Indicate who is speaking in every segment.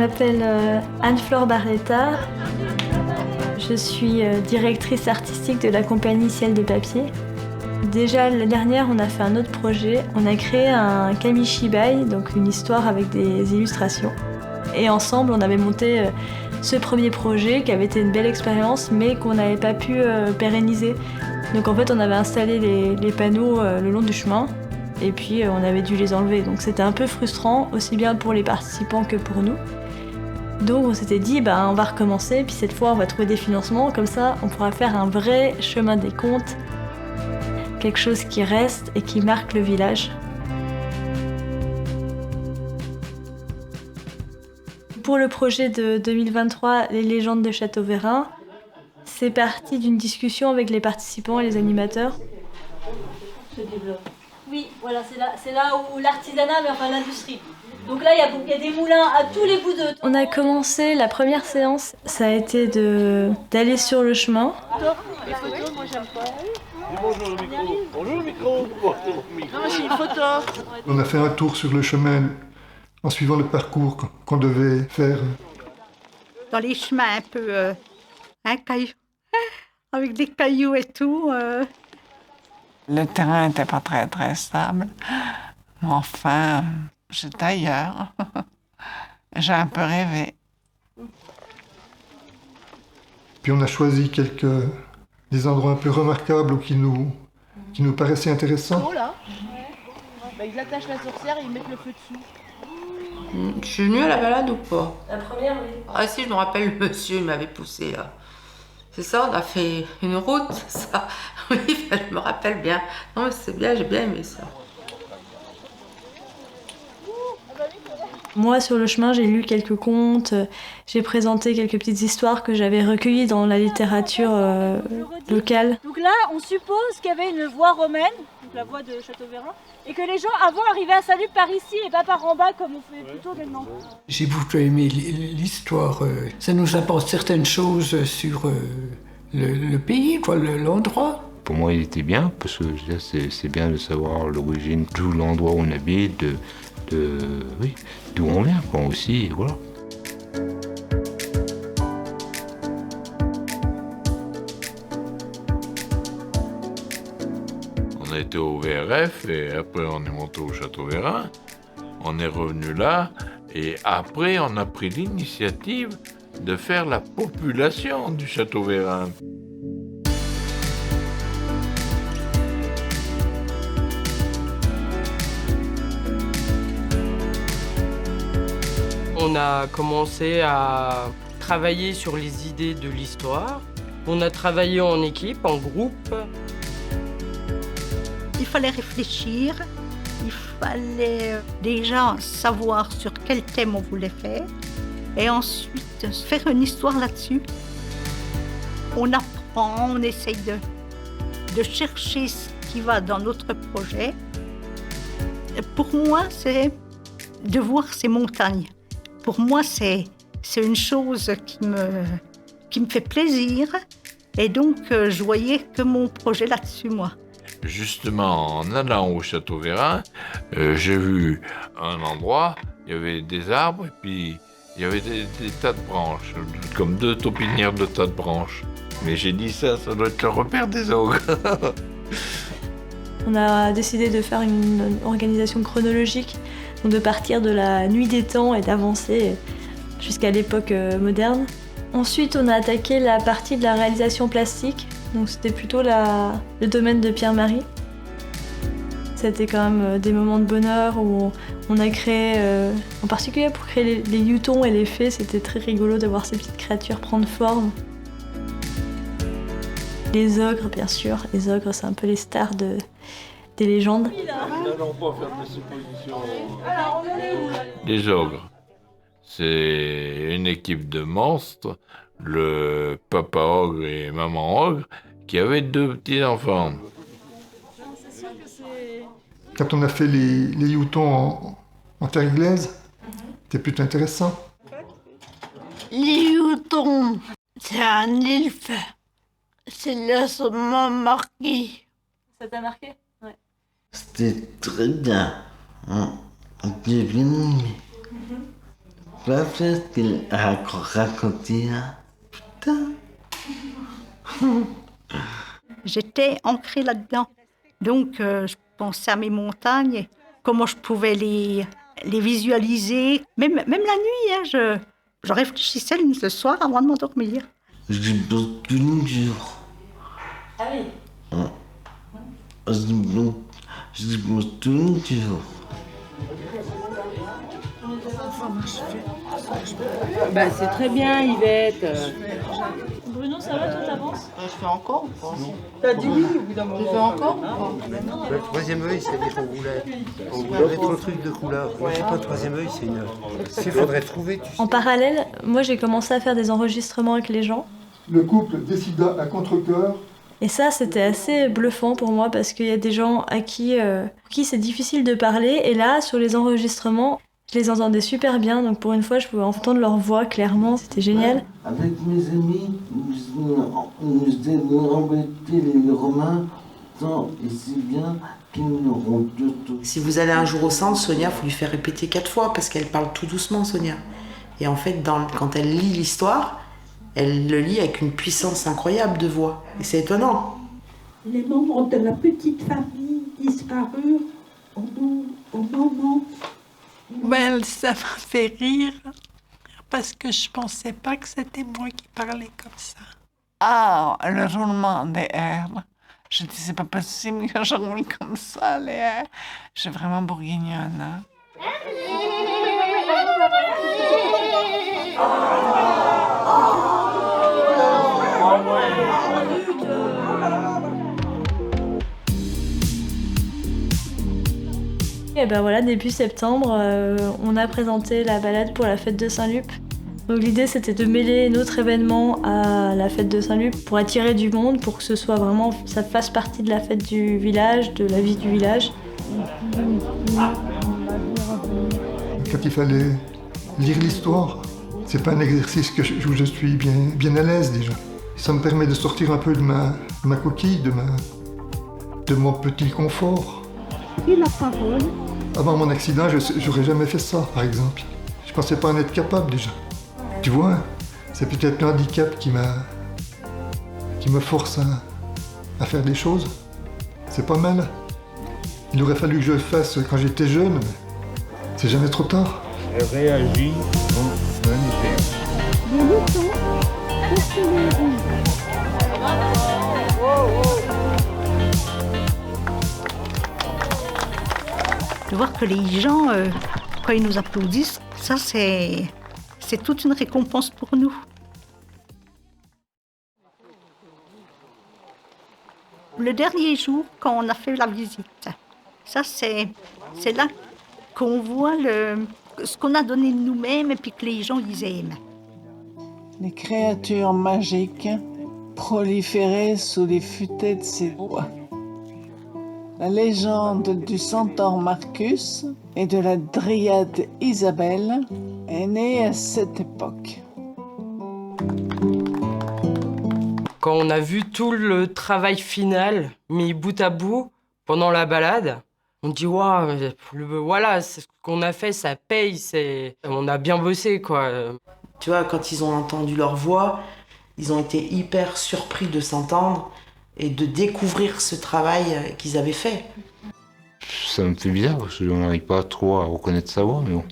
Speaker 1: m'appelle Anne-Flore Barletta. Je suis directrice artistique de la compagnie Ciel de Papier. Déjà l'année dernière, on a fait un autre projet. On a créé un kamishibai, donc une histoire avec des illustrations. Et ensemble, on avait monté ce premier projet qui avait été une belle expérience, mais qu'on n'avait pas pu pérenniser. Donc en fait, on avait installé les panneaux le long du chemin. Et puis on avait dû les enlever, donc c'était un peu frustrant, aussi bien pour les participants que pour nous. Donc on s'était dit, on va recommencer, puis cette fois on va trouver des financements, comme ça on pourra faire un vrai chemin des contes, quelque chose qui reste et qui marque le village. Pour le projet de 2023, les légendes de Châteauvérin, c'est parti d'une discussion avec les participants et les animateurs.
Speaker 2: Oui, voilà, c'est là où l'artisanat, mais enfin l'industrie. Donc là, il y a des moulins à tous les bouts de...
Speaker 1: On a commencé la première séance, ça a été d'aller sur le chemin.
Speaker 2: Les photos, moi j'aime pas.
Speaker 3: Bonjour le micro. Bonjour le micro. Bonjour le micro.
Speaker 2: Non, j'ai une photo.
Speaker 4: On a fait un tour sur le chemin en suivant le parcours qu'on devait faire.
Speaker 5: Dans les chemins un peu avec des cailloux et tout.
Speaker 6: Le terrain n'était pas très très stable, mais enfin, j'étais ailleurs. J'ai un peu rêvé.
Speaker 4: Puis on a choisi des endroits un peu remarquables ou qui nous paraissaient intéressants.
Speaker 2: Oh là. Ils attachent la sorcière et ils mettent le feu dessus.
Speaker 7: Je suis venue à la balade ou pas?
Speaker 1: La première, oui.
Speaker 7: Ah si, je me rappelle, le monsieur il m'avait poussé là. C'est ça, on a fait une route, ça. Oui, je me rappelle bien. Non mais c'est bien, j'ai bien aimé ça.
Speaker 1: Moi, sur le chemin, j'ai lu quelques contes, j'ai présenté quelques petites histoires que j'avais recueillies dans la littérature locale.
Speaker 2: Donc là, on suppose qu'il y avait une voie romaine, donc la voie de Châteauvérin, et que les gens avant arrivaient à Salut par ici et pas par en bas comme on fait plutôt maintenant.
Speaker 8: J'ai beaucoup aimé l'histoire. Ça nous apporte certaines choses sur le pays, l'endroit.
Speaker 9: Pour moi, il était bien, parce que c'est bien de savoir l'origine, d'où l'endroit où on habite, oui, d'où on vient, aussi, voilà.
Speaker 3: On a été au VRF et après on est monté au Châteauvérin. On est revenu là et après on a pris l'initiative de faire la population du Châteauvérin.
Speaker 10: On a commencé à travailler sur les idées de l'histoire. On a travaillé en équipe, en groupe.
Speaker 5: Il fallait réfléchir, il fallait déjà savoir sur quel thème on voulait faire et ensuite faire une histoire là-dessus. On apprend, on essaye de chercher ce qui va dans notre projet. Et pour moi, c'est de voir ces montagnes. Pour moi, c'est une chose qui me fait plaisir. Et donc, je voyais que mon projet là-dessus, moi.
Speaker 3: Justement, en allant au Châteauvérin, j'ai vu un endroit, il y avait des arbres et puis il y avait des tas de branches, comme deux taupinières de tas de branches. Mais j'ai dit ça doit être le repère des ogres.
Speaker 1: On a décidé de faire une organisation chronologique, donc de partir de la nuit des temps et d'avancer jusqu'à l'époque moderne. Ensuite, on a attaqué la partie de la réalisation plastique, donc c'était plutôt le domaine de Pierre-Marie. C'était quand même des moments de bonheur où on a créé, en particulier pour créer les Newtons et les fées, c'était très rigolo de voir ces petites créatures prendre forme. Les ogres, bien sûr. Les ogres, c'est un peu les stars des légendes.
Speaker 3: N'allons pas faire des suppositions. Les ogres, c'est une équipe de monstres, le papa ogre et maman ogre, qui avaient deux petits-enfants.
Speaker 4: Quand on a fait les Youtons en terre anglaise, c'était plutôt intéressant.
Speaker 11: Les Youtons, c'est un elfe. C'est là ça m'a marqué.
Speaker 2: Ça t'a marqué? Ouais.
Speaker 12: C'était très bien. On était bien aimé. pas faire ce qu'elle a raconté. Hein. Putain.
Speaker 5: J'étais ancrée là-dedans. Donc, je pensais à mes montagnes, comment je pouvais les visualiser. Même la nuit, hein, je réfléchissais le soir avant de m'endormir.
Speaker 12: Je pense tous les jours.
Speaker 1: Ah oui.
Speaker 12: Je pense tous les jours.
Speaker 10: Bah, c'est très bien, Yvette.
Speaker 2: Bruno, ça va, toi, t'avances?
Speaker 7: Je fais encore ou pas?
Speaker 10: T'as dit oui au bout d'un moment.
Speaker 7: Je fais encore ou pas?
Speaker 13: Le troisième œil, c'est-à-dire qu'on voulait mettre un truc de couleur. Moi, c'est pas le troisième œil, c'est une. Il faudrait trouver.
Speaker 1: En parallèle, moi j'ai commencé à faire des enregistrements avec les gens.
Speaker 4: Le couple décida à contre-cœur.
Speaker 1: Et ça, c'était assez bluffant pour moi parce qu'il y a des gens à qui c'est difficile de parler. Et là, sur les enregistrements, je les entendais super bien. Donc pour une fois, je pouvais entendre leur voix clairement. C'était génial.
Speaker 12: Avec mes amis, nous avons embêté les Romains tant et si bien qu'ils n'auront tout.
Speaker 7: Si vous allez un jour au centre, Sonia, il faut lui faire répéter 4 fois parce qu'elle parle tout doucement, Sonia. Et en fait, quand elle lit l'histoire, elle le lit avec une puissance incroyable de voix. Et c'est étonnant.
Speaker 11: Les membres de la petite famille disparurent au moment.
Speaker 6: Ben, ça m'a fait rire parce que je pensais pas que c'était moi qui parlais comme ça. Ah, le roulement des airs. Je dis, c'est pas possible que je roule comme ça, les airs. Je suis vraiment bourguignonne, hein.
Speaker 1: Et ben voilà, début septembre, on a présenté la balade pour la fête de Saint-Lup. Donc l'idée c'était de mêler notre événement à la fête de Saint-Lup pour attirer du monde, pour que ce soit vraiment, ça fasse partie de la fête du village, de la vie du village.
Speaker 4: Quand il fallait lire l'histoire, c'est pas un exercice où je suis bien à l'aise déjà. Ça me permet de sortir un peu de ma coquille, de mon petit confort.
Speaker 11: Et la parole.
Speaker 4: Avant mon accident, j'aurais jamais fait ça, par exemple. Je pensais pas en être capable déjà. Tu vois, c'est peut-être le handicap qui me force à faire des choses. C'est pas mal. Il aurait fallu que je le fasse quand j'étais jeune, mais c'est jamais trop tard.
Speaker 9: Elle réagit en manifeste.
Speaker 11: Le mouton, accéléré.
Speaker 5: De voir que les gens, quand ils nous applaudissent, ça c'est toute une récompense pour nous. Le dernier jour, quand on a fait la visite, ça c'est là qu'on voit ce qu'on a donné de nous-mêmes et puis que les gens ils aiment.
Speaker 6: Les créatures magiques proliféraient sous les futaies de ses doigts. La légende du centaure Marcus et de la dryade Isabelle est née à cette époque.
Speaker 10: Quand on a vu tout le travail final mis bout à bout pendant la balade, on dit waouh, voilà, c'est ce qu'on a fait, ça paye, on a bien bossé quoi.
Speaker 7: Tu vois, quand ils ont entendu leur voix, ils ont été hyper surpris de s'entendre et de découvrir ce travail qu'ils avaient fait.
Speaker 9: Ça me fait bizarre parce qu'on n'arrive pas trop à reconnaître sa voix, mais bon,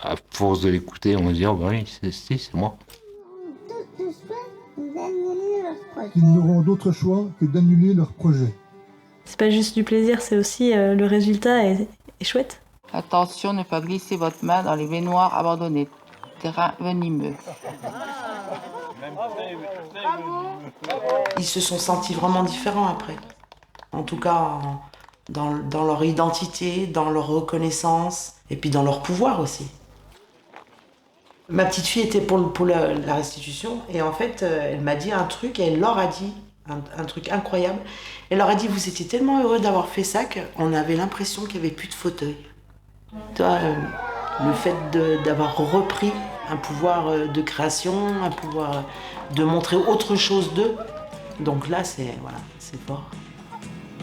Speaker 9: à force de l'écouter, on va dire bah oui, c'est moi.
Speaker 4: Ils n'auront d'autre choix que d'annuler leur projet.
Speaker 1: C'est pas juste du plaisir, c'est aussi le résultat est chouette.
Speaker 7: Attention, ne pas glisser votre main dans les baignoires abandonnées. Terrain venimeux. Ils se sont sentis vraiment différents après. En tout cas, dans leur identité, dans leur reconnaissance, et puis dans leur pouvoir aussi. Ma petite fille était pour la restitution, et en fait, elle m'a dit un truc, et elle leur a dit un truc incroyable. Elle leur a dit, vous étiez tellement heureux d'avoir fait ça qu'on avait l'impression qu'il n'y avait plus de fauteuil. Toi, le fait d'avoir repris un pouvoir de création, un pouvoir de montrer autre chose d'eux. Donc là, c'est fort.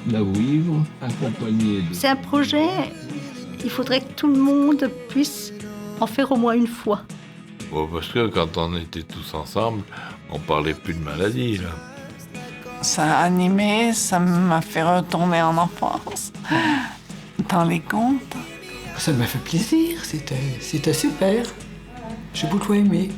Speaker 3: La vivre, accompagner.
Speaker 5: C'est un projet, il faudrait que tout le monde puisse en faire au moins une fois.
Speaker 3: Bon, parce que quand on était tous ensemble, on parlait plus de maladie, là.
Speaker 6: Ça a animé, ça m'a fait retourner en enfance, dans les contes.
Speaker 8: Ça m'a fait plaisir, c'était super. J'ai beaucoup aimé.